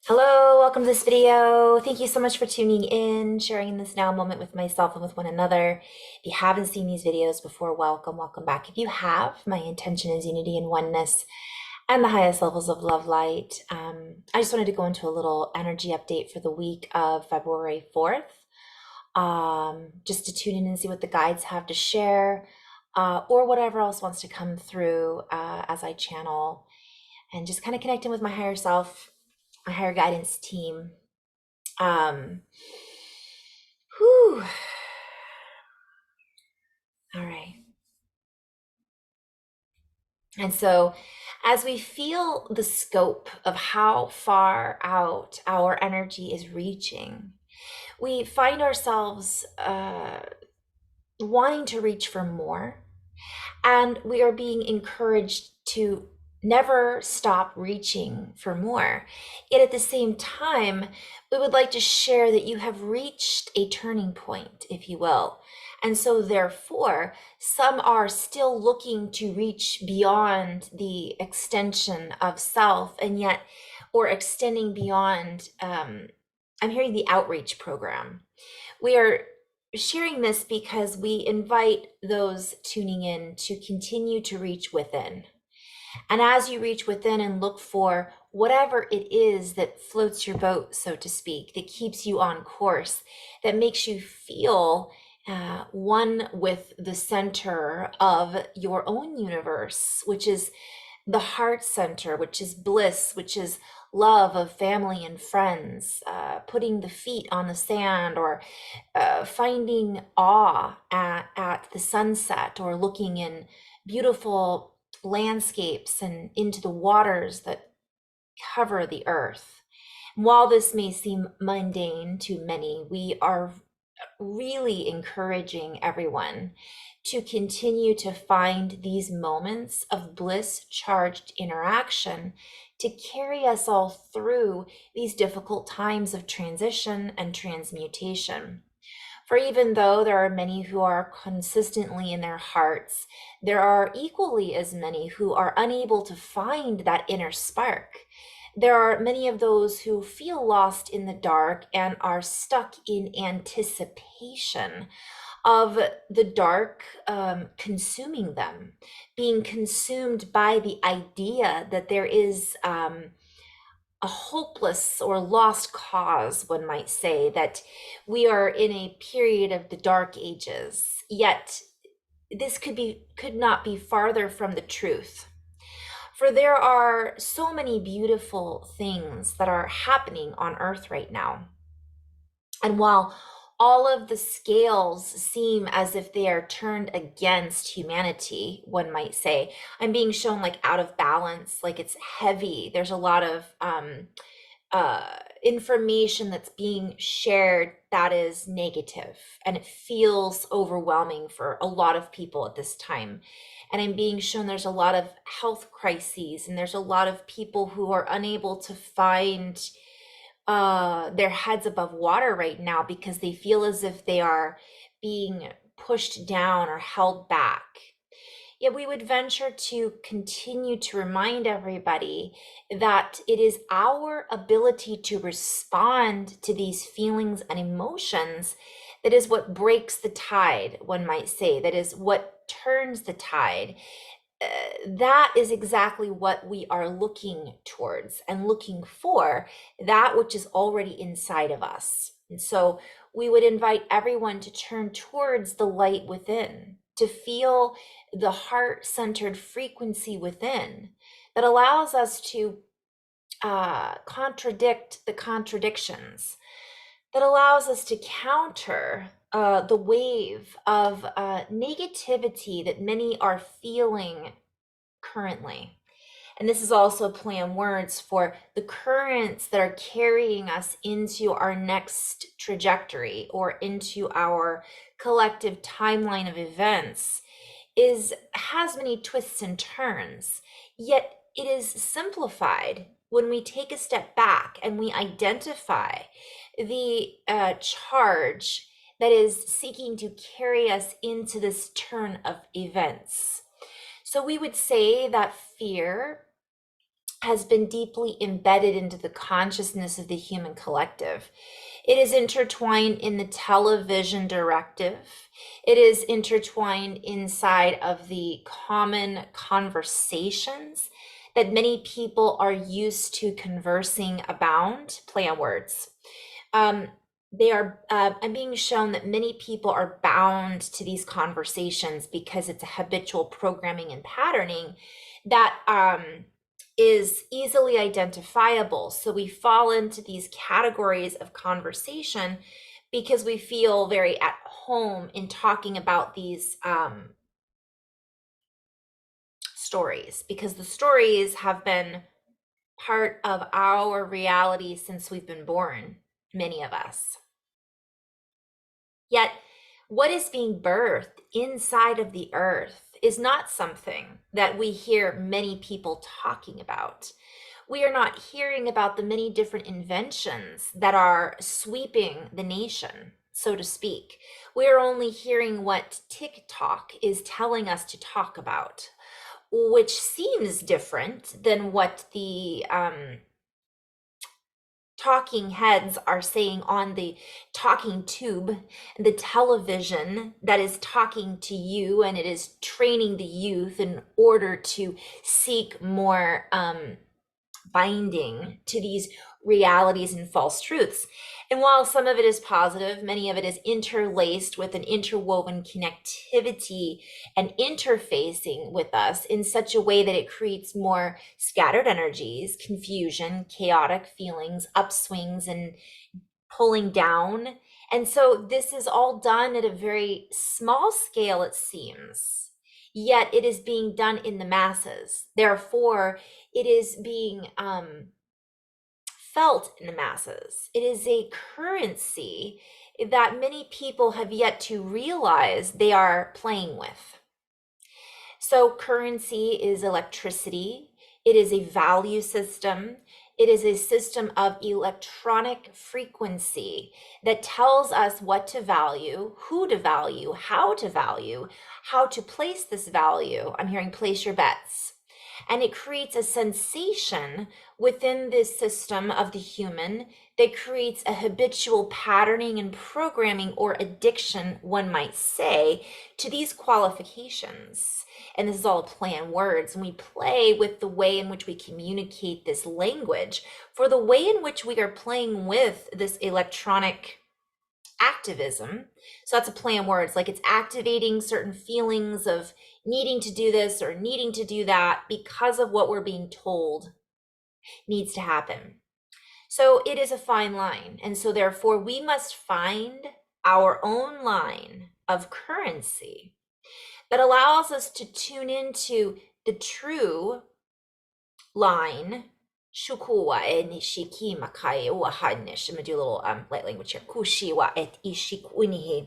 Hello, welcome to this video. Thank you so much for tuning in, sharing this now moment with myself and with one another. If you haven't seen these videos before, welcome back. If you have, my intention is unity and oneness and the highest levels of love light. I just wanted to go into a little energy update for the week of February 4th, just to tune in and see what the guides have to share, or whatever else wants to come through as I channel and just kind of connecting with my higher self, my higher guidance team. Um, whew. All right. And so, as we feel the scope of how far out our energy is reaching, we find ourselves wanting to reach for more. And we are being encouraged to never stop reaching for more. Yet at the same time, we would like to share that you have reached a turning point, if you will. And so, therefore, some are still looking to reach beyond the extension of self, and yet, or extending beyond, I'm hearing the outreach program. We are sharing this because we invite those tuning in to continue to reach within. And as you reach within and look for whatever it is that floats your boat, so to speak, that keeps you on course, that makes you feel one with the center of your own universe, which is the heart center, which is bliss, which is love of family and friends, putting the feet on the sand, or finding awe at the sunset, or looking in beautiful landscapes and into the waters that cover the earth. While this may seem mundane to many, we are really encouraging everyone to continue to find these moments of bliss charged interaction to carry us all through these difficult times of transition and transmutation. For even though there are many who are consistently in their hearts, there are equally as many who are unable to find that inner spark. There are many of those who feel lost in the dark and are stuck in anticipation of the dark consuming them, being consumed by the idea that there is a hopeless or lost cause, one might say, that we are in a period of the dark ages. Yet this could not be farther from the truth. For there are so many beautiful things that are happening on earth right now. And while all of the scales seem as if they are turned against humanity, one might say, I'm being shown like out of balance, like it's heavy. There's a lot of information that's being shared that is negative, and it feels overwhelming for a lot of people at this time. And I'm being shown there's a lot of health crises, and there's a lot of people who are unable to find their heads above water right now because they feel as if they are being pushed down or held back. Yet we would venture to continue to remind everybody that it is our ability to respond to these feelings and emotions that is what breaks the tide, one might say, that is what turns the tide. That is exactly what we are looking towards and looking for, that which is already inside of us. And so we would invite everyone to turn towards the light within, to feel the heart-centered frequency within that allows us to contradict the contradictions, that allows us to counter the wave of negativity that many are feeling currently. And this is also a play on words for the currents that are carrying us into our next trajectory or into our collective timeline of events has many twists and turns, yet it is simplified when we take a step back and we identify the charge that is seeking to carry us into this turn of events. So we would say that fear has been deeply embedded into the consciousness of the human collective. It is intertwined in the television directive. It is intertwined inside of the common conversations that many people are used to conversing about. Play on words. Um, I'm being shown that many people are bound to these conversations because it's a habitual programming and patterning that is easily identifiable. So we fall into these categories of conversation because we feel very at home in talking about these stories, because the stories have been part of our reality since we've been born, many of us. Yet, what is being birthed inside of the earth is not something that we hear many people talking about. We are not hearing about the many different inventions that are sweeping the nation, so to speak. We are only hearing what TikTok is telling us to talk about, which seems different than what the talking heads are saying on the talking tube, the television that is talking to you, and it is training the youth in order to seek more binding to these realities and false truths. And while some of it is positive, many of it is interlaced with an interwoven connectivity and interfacing with us in such a way that it creates more scattered energies, confusion, chaotic feelings, upswings, and pulling down. And so this is all done at a very small scale, it seems. Yet it is being done in the masses. Therefore, it is being felt in the masses. It is a currency that many people have yet to realize they are playing with. So, currency is electricity, it is a value system, it is a system of electronic frequency that tells us what to value, who to value, how to place this value. I'm hearing place your bets. And it creates a sensation within this system of the human that creates a habitual patterning and programming or addiction, one might say, to these qualifications. And this is all a play on words. And we play with the way in which we communicate this language for the way in which we are playing with this electronic activism. So that's a play on words, like it's activating certain feelings of needing to do this or needing to do that because of what we're being told needs to happen. So it is a fine line. And so therefore we must find our own line of currency that allows us to tune into the true line. Shukuwa e nishiki makai wa hanish. I'm gonna do a little light language here. Kushiwa et ishikunihi.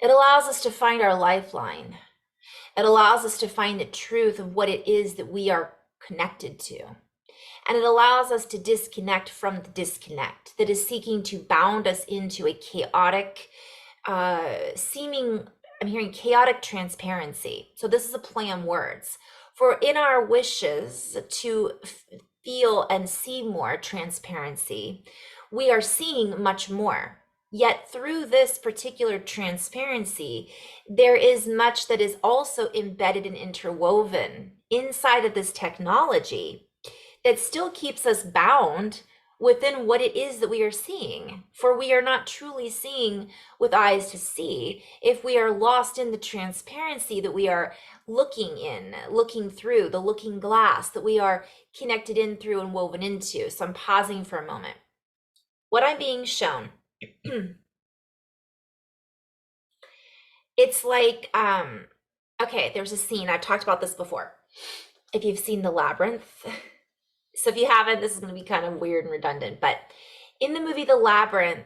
It allows us to find our lifeline. It allows us to find the truth of what it is that we are connected to. And it allows us to disconnect from the disconnect that is seeking to bound us into a chaotic, I'm hearing chaotic transparency. So this is a play on words. For in our wishes to feel and see more transparency, we are seeing much more. Yet through this particular transparency, there is much that is also embedded and interwoven inside of this technology that still keeps us bound within what it is that we are seeing. For we are not truly seeing with eyes to see if we are lost in the transparency that we are looking in, looking through, the looking glass that we are connected in through and woven into. So I'm pausing for a moment. What I'm being shown, it's like, okay, there's a scene, I've talked about this before. If you've seen The Labyrinth, so if you haven't, this is going to be kind of weird and redundant, but in the movie The Labyrinth,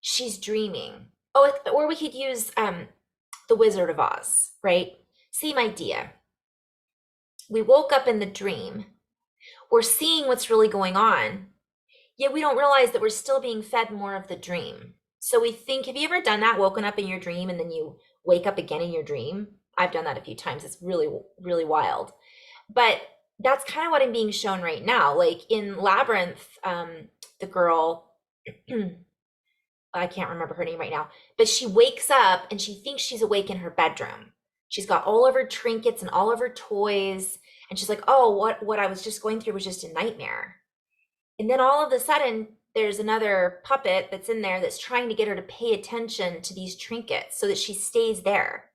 she's dreaming. Oh, or we could use The Wizard of Oz, right? Same idea. We woke up in the dream. We're seeing what's really going on, yet we don't realize that we're still being fed more of the dream. So we think, have you ever done that? Woken up in your dream and then you wake up again in your dream? I've done that a few times. It's really, really wild. But that's kind of what I'm being shown right now. Like in Labyrinth, the girl, I can't remember her name right now, but she wakes up and she thinks she's awake in her bedroom. She's got all of her trinkets and all of her toys, and she's like, "Oh, what I was just going through was just a nightmare." And then all of a sudden, there's another puppet that's in there that's trying to get her to pay attention to these trinkets so that she stays there.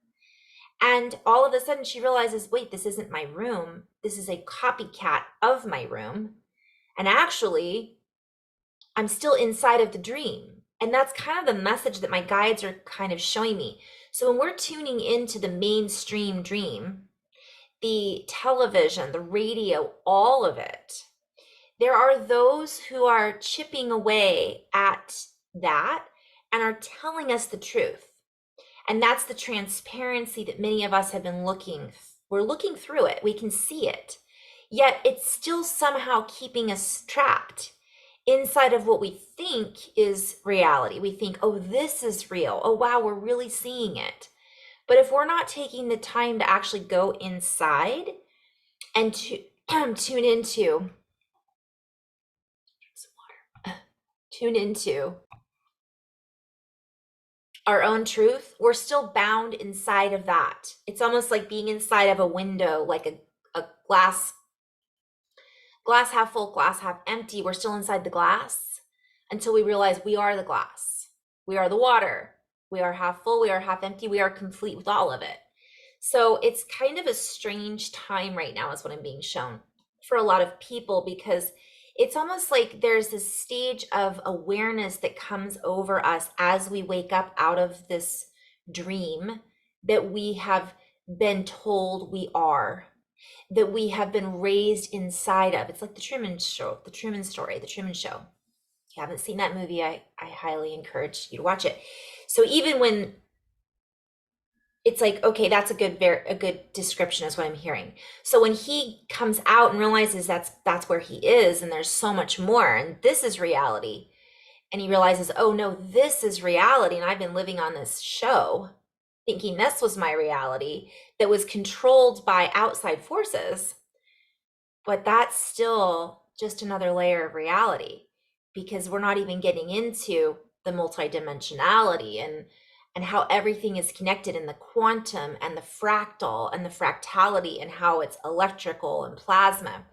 And all of a sudden, she realizes, wait, this isn't my room. This is a copycat of my room. And actually, I'm still inside of the dream. And that's kind of the message that my guides are kind of showing me. So when we're tuning into the mainstream dream, the television, the radio, all of it, there are those who are chipping away at that and are telling us the truth. And that's the transparency that many of us have been we're looking through it. We can see it. Yet it's still somehow keeping us trapped inside of what we think is reality. We think, oh, this is real. Oh, wow, we're really seeing it. But if we're not taking the time to actually go inside and to tune into tune into our own truth, we're still bound inside of that. It's almost like being inside of a window, like a glass half full, glass half empty. We're still inside the glass until we realize we are the glass. We are the water. We are half full, we are half empty, we are complete with all of it. So it's kind of a strange time right now, is what I'm being shown for a lot of people, because it's almost like there's this stage of awareness that comes over us as we wake up out of this dream that we have been told we are, that we have been raised inside of. It's like the Truman Show, the Truman Story, the Truman Show. If you haven't seen that movie, I highly encourage you to watch it. So even when it's like, okay, that's a good description is what I'm hearing. So when he comes out and realizes that's where he is, and there's so much more, and this is reality, and he realizes, oh no, this is reality, and I've been living on this show thinking this was my reality that was controlled by outside forces. But that's still just another layer of reality, because we're not even getting into the multidimensionality and how everything is connected in the quantum and the fractal and the fractality and how it's electrical and plasma.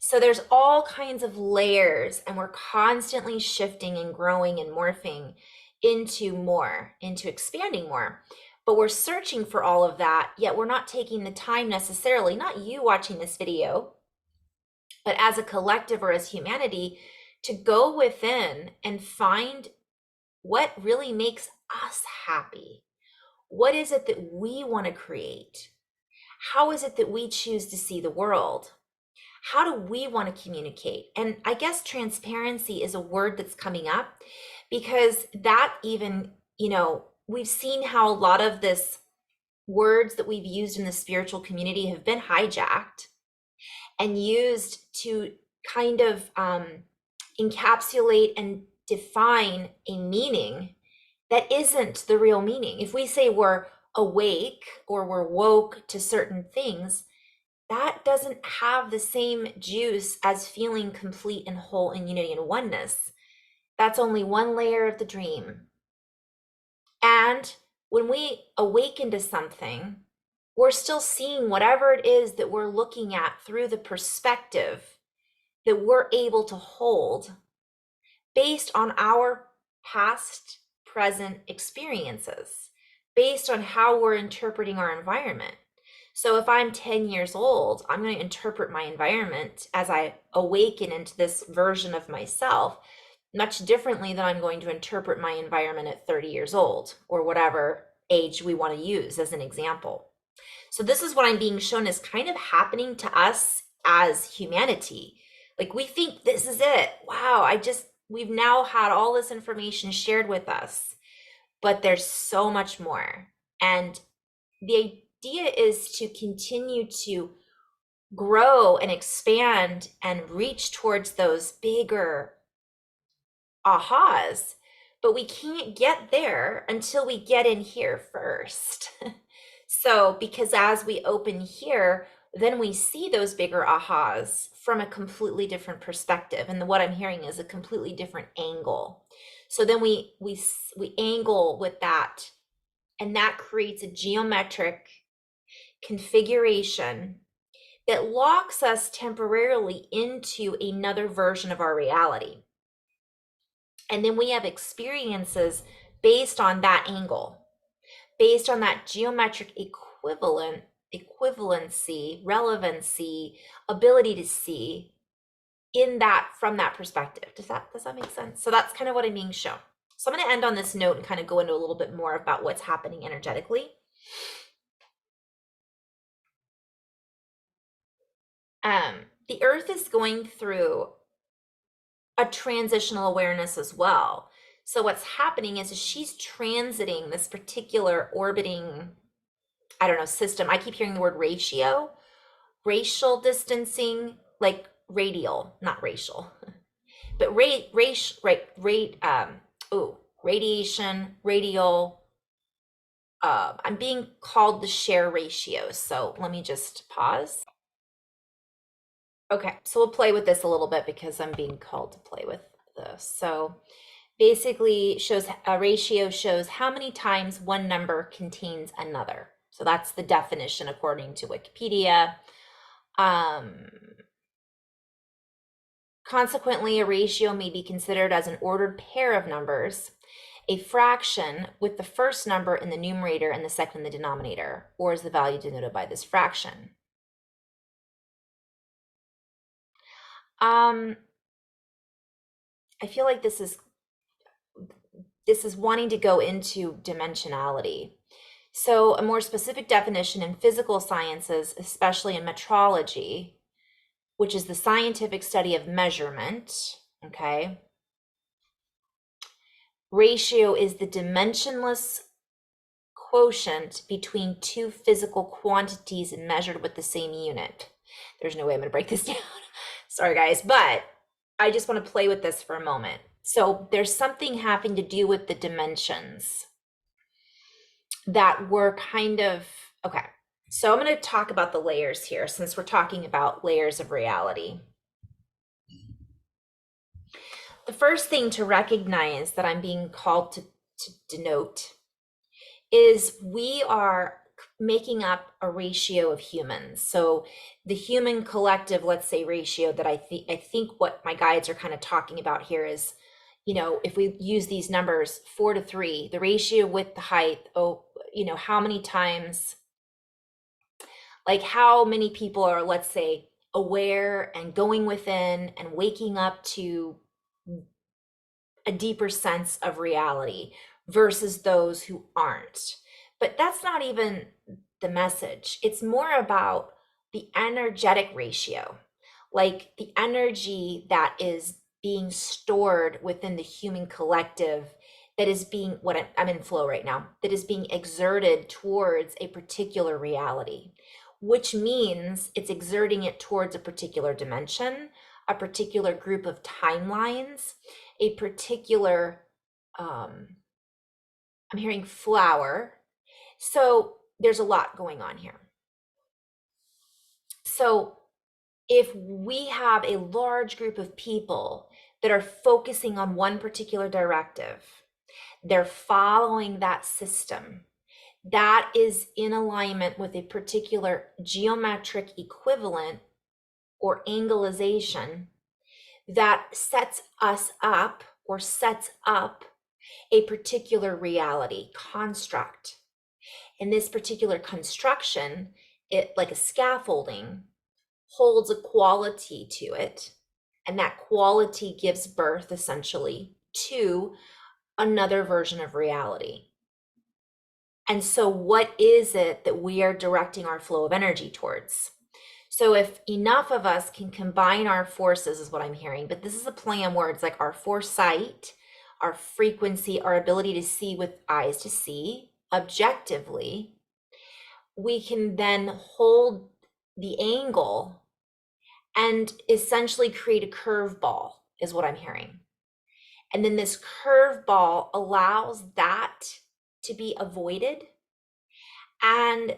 So there's all kinds of layers, and we're constantly shifting and growing and morphing into more, into expanding more. But we're searching for all of that, yet we're not taking the time necessarily, not you watching this video, but as a collective or as humanity, to go within and find what really makes us happy. What is it that we want to create? How is it that we choose to see the world? How do we want to communicate? And I guess transparency is a word that's coming up, because that even, we've seen how a lot of this words that we've used in the spiritual community have been hijacked and used to kind of encapsulate and define a meaning that isn't the real meaning. If we say we're awake or we're woke to certain things, that doesn't have the same juice as feeling complete and whole in unity and oneness. That's only one layer of the dream. And when we awaken to something, we're still seeing whatever it is that we're looking at through the perspective that we're able to hold based on our past, present experiences, based on how we're interpreting our environment. So if I'm 10 years old, I'm going to interpret my environment as I awaken into this version of myself much differently than I'm going to interpret my environment at 30 years old, or whatever age we want to use as an example. So this is what I'm being shown is kind of happening to us as humanity. Like we think this is it. Wow, we've now had all this information shared with us, but there's so much more. And the idea is to continue to grow and expand and reach towards those bigger ahas, but we can't get there until we get in here first. So, because as we open here, then we see those bigger ahas from a completely different perspective. And what I'm hearing is a completely different angle. So then we angle with that, and that creates a geometric configuration that locks us temporarily into another version of our reality. And then we have experiences based on that angle, based on that geometric equivalency, relevancy, ability to see in that, from that perspective. Does that make sense? So that's kind of what I'm being shown. So I'm going to end on this note and kind of go into a little bit more about what's happening energetically. The earth is going through a transitional awareness as well. So what's happening is she's transiting this particular orbiting, I don't know, system. I keep hearing the word ratio, racial distancing, like radial, not racial, but radiation, radial. I'm being called the share ratios. So let me just pause. Okay, so we'll play with this a little bit because I'm being called to play with this. So basically shows a ratio shows how many times one number contains another. So that's the definition according to Wikipedia. Consequently, a ratio may be considered as an ordered pair of numbers, a fraction with the first number in the numerator and the second in the denominator, or is the value denoted by this fraction. I feel like this is wanting to go into dimensionality. So a more specific definition in physical sciences, especially in metrology, which is the scientific study of measurement, okay? Ratio is the dimensionless quotient between two physical quantities measured with the same unit. There's no way I'm going to break this down. Sorry, guys, but I just want to play with this for a moment. So there's something having to do with the dimensions that were kind of, okay. So I'm going to talk about the layers here since we're talking about layers of reality. The first thing to recognize that I'm being called to denote is we are making up a ratio of humans. So the human collective, let's say, ratio that I think what my guides are kind of talking about here is, you know, if we use these numbers 4 to 3, the ratio with the height, how many times, like how many people are, let's say, aware and going within and waking up to a deeper sense of reality versus those who aren't. But that's not even the message. It's more about the energetic ratio, like the energy that is being stored within the human collective, that is being, I'm in flow right now, that is being exerted towards a particular reality, which means it's exerting it towards a particular dimension, a particular group of timelines, a particular, I'm hearing flower. So there's a lot going on here. So if we have a large group of people that are focusing on one particular directive, they're following that system, that is in alignment with a particular geometric equivalent or angleization that sets us up or sets up a particular reality construct. And this particular construction, it like a scaffolding, holds a quality to it. And that quality gives birth essentially to another version of reality. And so what is it that we are directing our flow of energy towards? So if enough of us can combine our forces, is what I'm hearing, but this is a play on words, like our foresight, our frequency, our ability to see with eyes to see objectively, we can then hold the angle and essentially create a curveball, is what I'm hearing. And then this curveball allows that to be avoided. And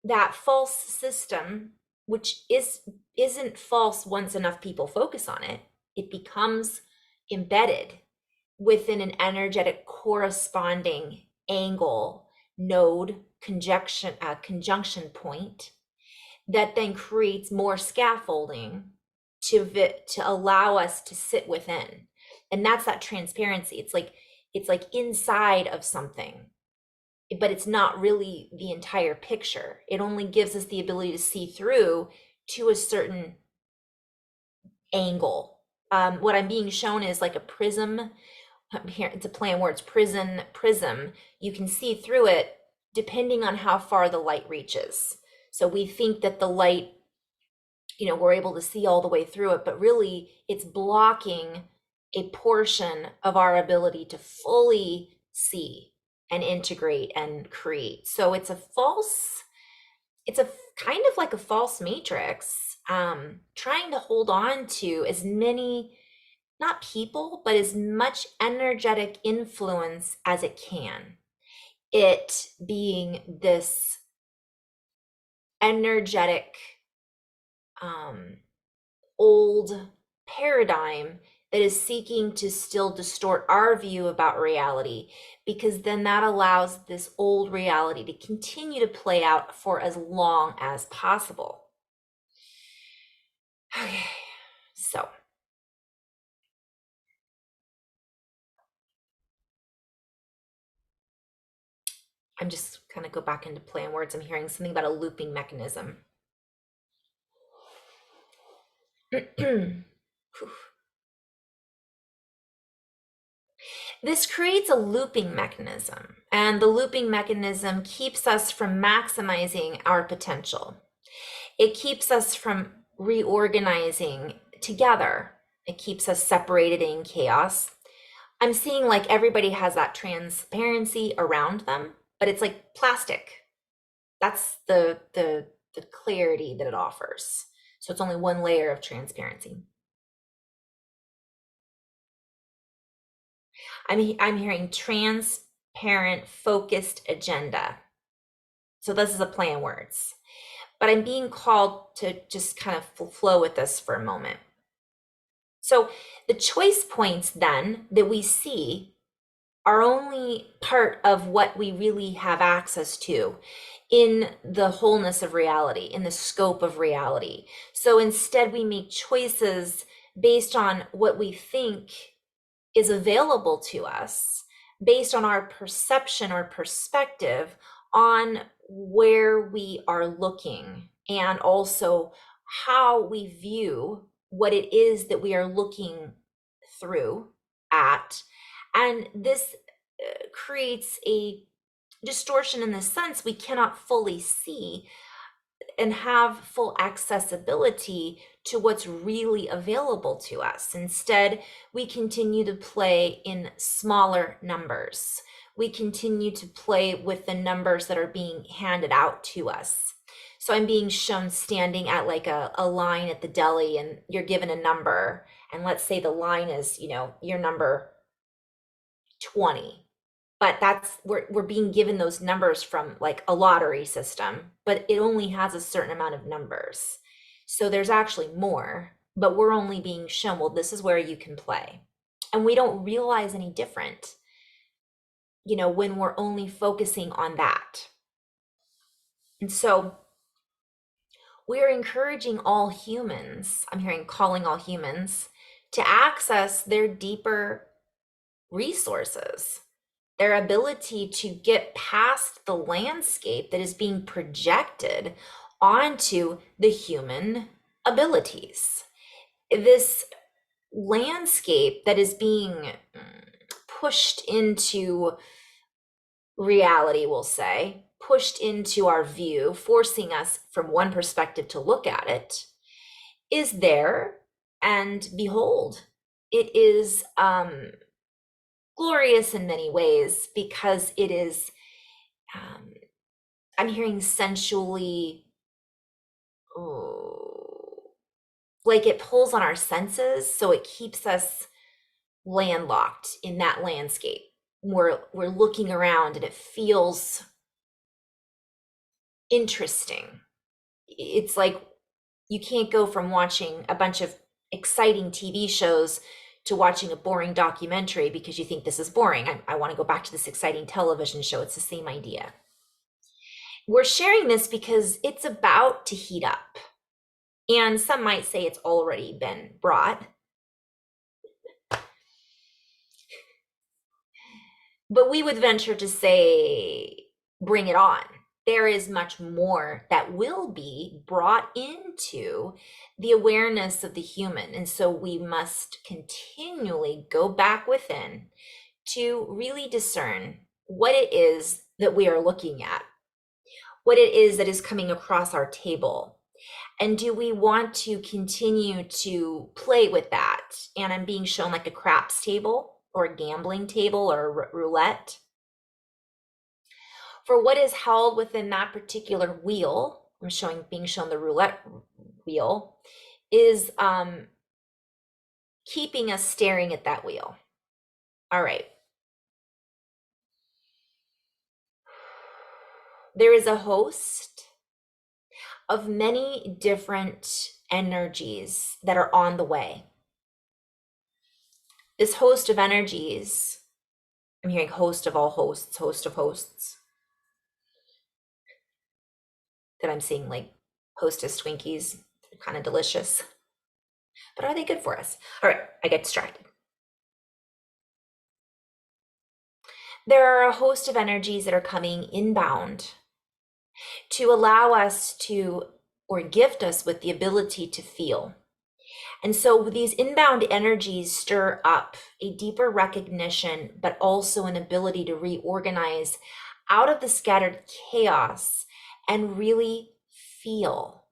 that false system, which isn't false once enough people focus on it, it becomes embedded within an energetic corresponding angle, node, conjunction point that then creates more scaffolding to allow us to sit within. And that's that transparency. It's like inside of something, but it's not really the entire picture. It only gives us the ability to see through to a certain angle. What I'm being shown is like a prism. Here, it's a play on words, prism. You can see through it depending on how far the light reaches. So we think that the light, we're able to see all the way through it, but really it's blocking a portion of our ability to fully see and integrate and create. So it's a kind of like a false matrix, trying to hold on to as many, not people, but as much energetic influence as it can. It being this energetic, old paradigm that is seeking to still distort our view about reality, because then that allows this old reality to continue to play out for as long as possible. Okay, so I'm just kind of go back into play on words. I'm hearing something about a looping mechanism. This creates a looping mechanism, and the looping mechanism keeps us from maximizing our potential. It keeps us from reorganizing together. It keeps us separated in chaos. I'm seeing like everybody has that transparency around them, but it's like plastic. That's the clarity that it offers. So it's only one layer of transparency. I'm hearing transparent, focused agenda. So this is a play on words. But I'm being called to just kind of flow with this for a moment. So the choice points then that we see are only part of what we really have access to in the wholeness of reality, in the scope of reality. So instead, we make choices based on what we think is available to us, based on our perception or perspective on where we are looking, and also how we view what it is that we are looking through at. And this creates a distortion in the sense we cannot fully see and have full accessibility to what's really available to us. Instead, we continue to play in smaller numbers. We continue to play with the numbers that are being handed out to us. So I'm being shown standing at like a line at the deli, and you're given a number. And let's say the line is, your number 20. But we're being given those numbers from like a lottery system, but it only has a certain amount of numbers. So there's actually more, but we're only being shown, well, this is where you can play. And we don't realize any different, when we're only focusing on that. And so we're encouraging all humans, I'm hearing calling all humans, to access their deeper resources, their ability to get past the landscape that is being projected onto the human abilities. This landscape that is being pushed into reality, we'll say, pushed into our view, forcing us from one perspective to look at it, is there. And behold, it is glorious in many ways, because it is, I'm hearing sensually, like it pulls on our senses, so it keeps us landlocked in that landscape. We're looking around and it feels interesting. It's like you can't go from watching a bunch of exciting TV shows to watching a boring documentary because you think this is boring. I want to go back to this exciting television show. It's the same idea. We're sharing this because it's about to heat up. And some might say it's already been brought. But we would venture to say, bring it on. There is much more that will be brought into the awareness of the human. And so we must continually go back within to really discern what it is that we are looking at, what it is that is coming across our table. And do we want to continue to play with that? And I'm being shown like a craps table or a gambling table or a roulette. For what is held within that particular wheel, being shown the roulette wheel, is keeping us staring at that wheel. All right. There is a host of many different energies that are on the way. This host of energies, I'm hearing host of all hosts, host of hosts, that I'm seeing like Hostess Twinkies, kind of delicious. But are they good for us? All right, I get distracted. There are a host of energies that are coming inbound to allow us to, or gift us with the ability to feel. And so these inbound energies stir up a deeper recognition, but also an ability to reorganize out of the scattered chaos and really feel.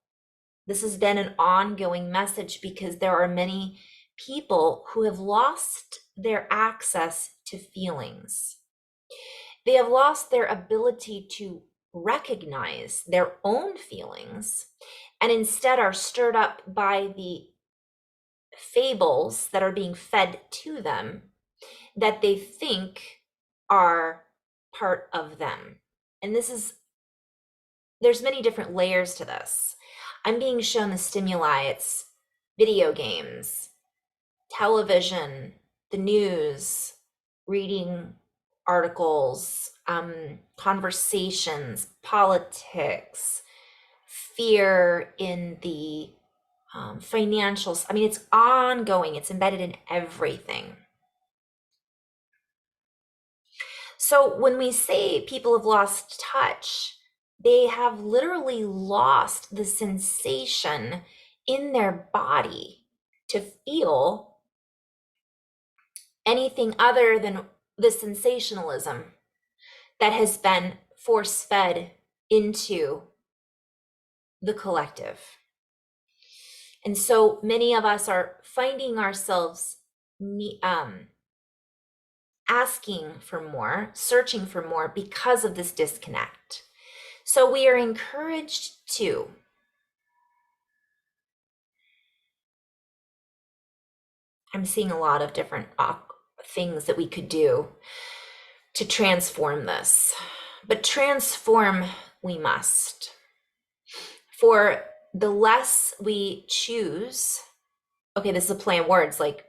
This has been an ongoing message because there are many people who have lost their access to feelings. They have lost their ability to recognize their own feelings and instead are stirred up by the fables that are being fed to them that they think are part of them. And there's many different layers to this. I'm being shown the stimuli. It's video games, television, the news, reading articles, conversations, politics, fear in the financials. I mean, it's ongoing. It's embedded in everything. So when we say people have lost touch, they have literally lost the sensation in their body to feel anything other than the sensationalism that has been force fed into the collective. And so many of us are finding ourselves asking for more, searching for more because of this disconnect. So we are encouraged to I'm seeing a lot of different things that we could do to transform this. But transform we must. For the less we choose, okay, this is a play on words, like,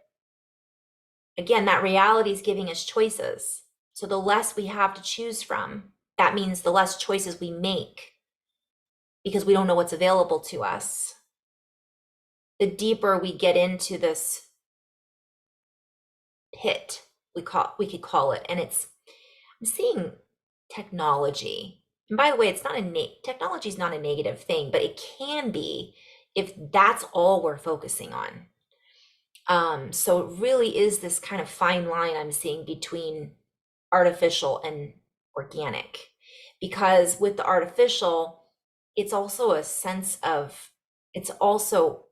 again, that reality is giving us choices. So the less we have to choose from, that means the less choices we make because we don't know what's available to us. The deeper we get into this pit, we could call it, and I'm seeing technology. And by the way, technology is not a negative thing, but it can be if that's all we're focusing on. So it really is this kind of fine line I'm seeing between artificial and organic, because with the artificial, it's also a sense of, it's also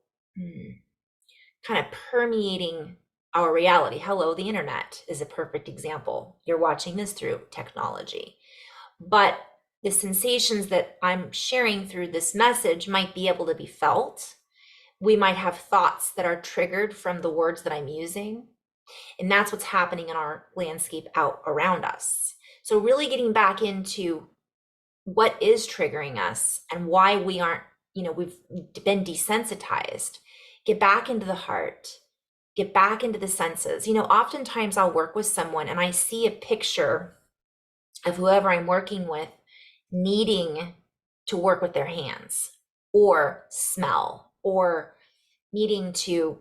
kind of permeating our reality. Hello, the internet is a perfect example. You're watching this through technology. But the sensations that I'm sharing through this message might be able to be felt. We might have thoughts that are triggered from the words that I'm using. And that's what's happening in our landscape out around us. So really getting back into what is triggering us and why we aren't, we've been desensitized. Get back into the heart, get back into the senses. Oftentimes I'll work with someone and I see a picture of whoever I'm working with needing to work with their hands or smell or needing to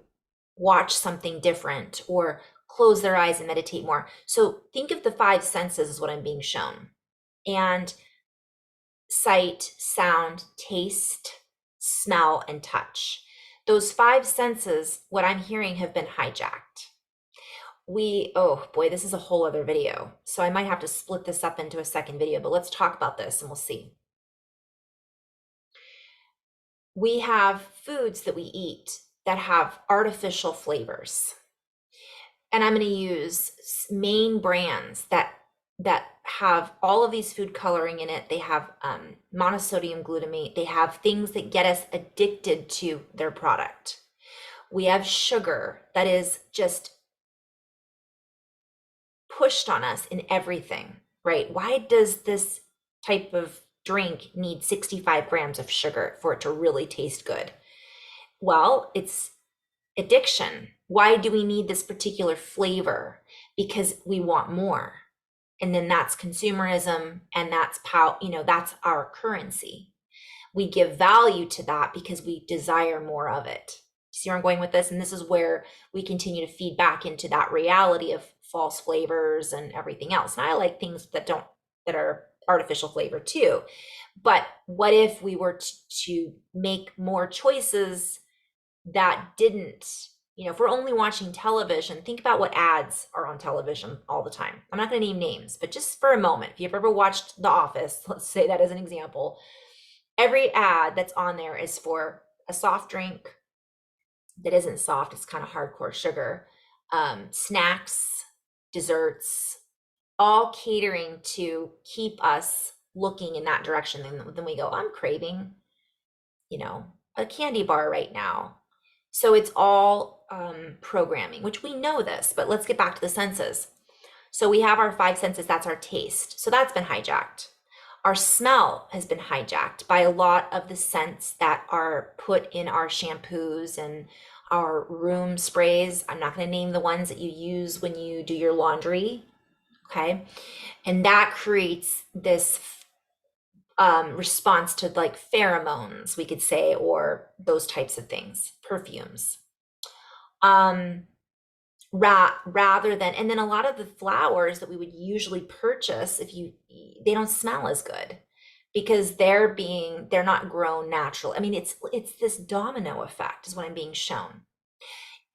watch something different or close their eyes and meditate more. So think of the five senses as what I'm being shown. And sight, sound, taste, smell, and touch. Those five senses, what I'm hearing, have been hijacked. Oh boy, this is a whole other video. So I might have to split this up into a second video, but let's talk about this and we'll see. We have foods that we eat that have artificial flavors. And I'm going to use main brands that have all of these food coloring in it. They have monosodium glutamate. They have things that get us addicted to their product. We have sugar that is just pushed on us in everything, right? Why does this type of drink need 65 grams of sugar for it to really taste good? Well, it's addiction. Why do we need this particular flavor? Because we want more. And then that's consumerism, and that's that's our currency. We give value to that because we desire more of it. See where I'm going with this? And this is where we continue to feed back into that reality of false flavors and everything else. And I like things that are artificial flavor too. But what if we were to make more choices that didn't, if we're only watching television, think about what ads are on television all the time. I'm not going to name names, but just for a moment, if you've ever watched The Office, let's say that as an example, every ad that's on there is for a soft drink that isn't soft, it's kind of hardcore sugar, snacks, desserts, all catering to keep us looking in that direction. And then we go, I'm craving, a candy bar right now. So it's all programming, which we know this, but let's get back to the senses. So we have our five senses, that's our taste. So that's been hijacked. Our smell has been hijacked by a lot of the scents that are put in our shampoos and our room sprays. I'm not going to name the ones that you use when you do your laundry. Okay. And that creates this response to like pheromones, we could say, or those types of things, perfumes. Rather than, and then a lot of the flowers that we would usually purchase, they don't smell as good because they're not grown naturally. I mean, it's this domino effect is what I'm being shown.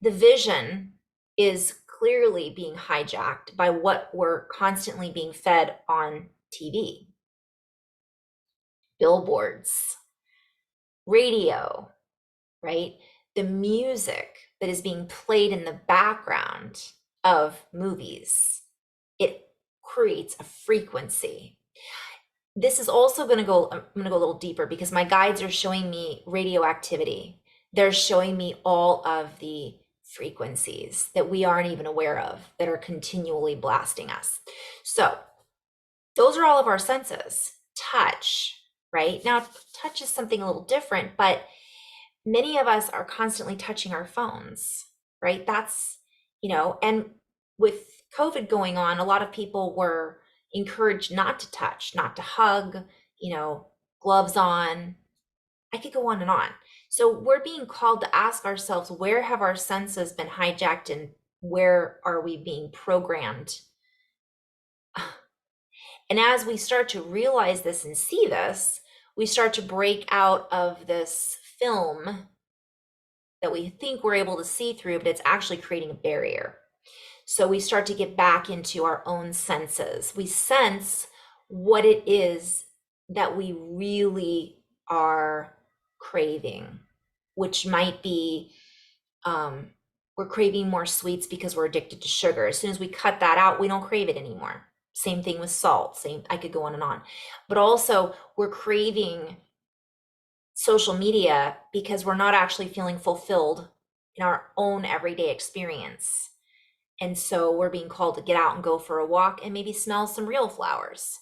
The vision is clearly being hijacked by what we're constantly being fed on TV, billboards, radio, right? The music that is being played in the background of movies, it creates a frequency. This is also I'm going to go a little deeper because my guides are showing me radioactivity. They're showing me all of the frequencies that we aren't even aware of that are continually blasting us. So those are all of our senses. Touch, right? Now, touch is something a little different, but many of us are constantly touching our phones, right? That's, and with COVID going on, a lot of people were encouraged not to touch, not to hug, gloves on. I could go on and on. So we're being called to ask ourselves, where have our senses been hijacked and where are we being programmed? And as we start to realize this and see this, we start to break out of this film that we think we're able to see through, but it's actually creating a barrier. So we start to get back into our own senses. We sense what it is that we really are craving, which might be we're craving more sweets because we're addicted to sugar. As soon as we cut that out, we don't crave it anymore. Same thing with salt. I could go on and on. But also we're craving social media because we're not actually feeling fulfilled in our own everyday experience. And so we're being called to get out and go for a walk and maybe smell some real flowers.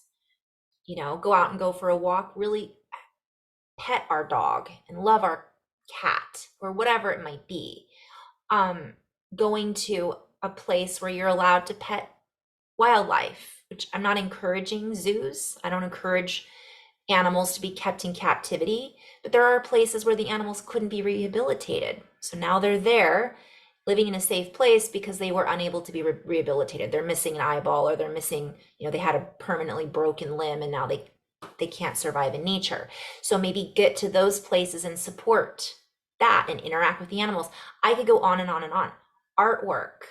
go out and go for a walk, really pet our dog and love our cat or whatever it might be. Um, Going to a place where you're allowed to pet wildlife, which I'm not encouraging zoos. I don't encourage animals to be kept in captivity, but there are places where the animals couldn't be rehabilitated. So now they're there living in a safe place because they were unable to be rehabilitated. They're missing an eyeball, or they're missing, they had a permanently broken limb, and now they can't survive in nature. So maybe get to those places and support that and interact with the animals. I could go on and on and on. Artwork,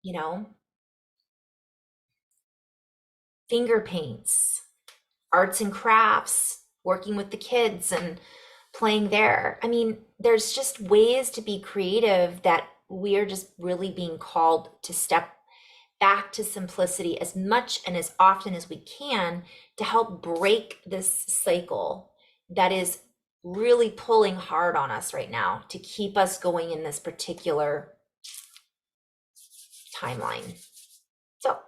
you know, finger paints, arts and crafts, working with the kids and playing there. I mean, there's just ways to be creative that we are just really being called to step back to simplicity as much and as often as we can to help break this cycle that is really pulling hard on us right now to keep us going in this particular timeline. So I'm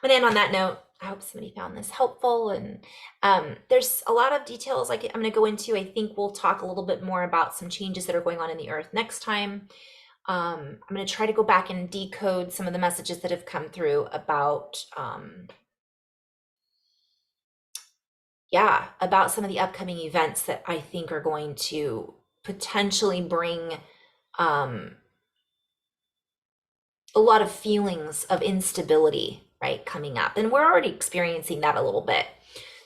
gonna end on that note. I hope somebody found this helpful. And there's a lot of details I'm gonna go into. I think we'll talk a little bit more about some changes that are going on in the earth next time. I'm gonna try to go back and decode some of the messages that have come through about about some of the upcoming events that I think are going to potentially bring um, a lot of feelings of instability, right, coming up. And we're already experiencing that a little bit.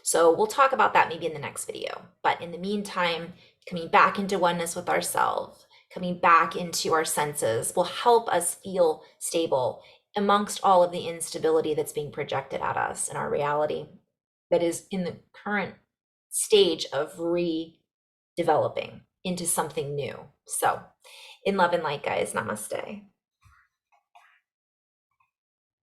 So we'll talk about that maybe in the next video. But in the meantime, coming back into oneness with ourselves, coming back into our senses will help us feel stable amongst all of the instability that's being projected at us in our reality that is in the current stage of redeveloping into something new. So in love and light, guys, namaste.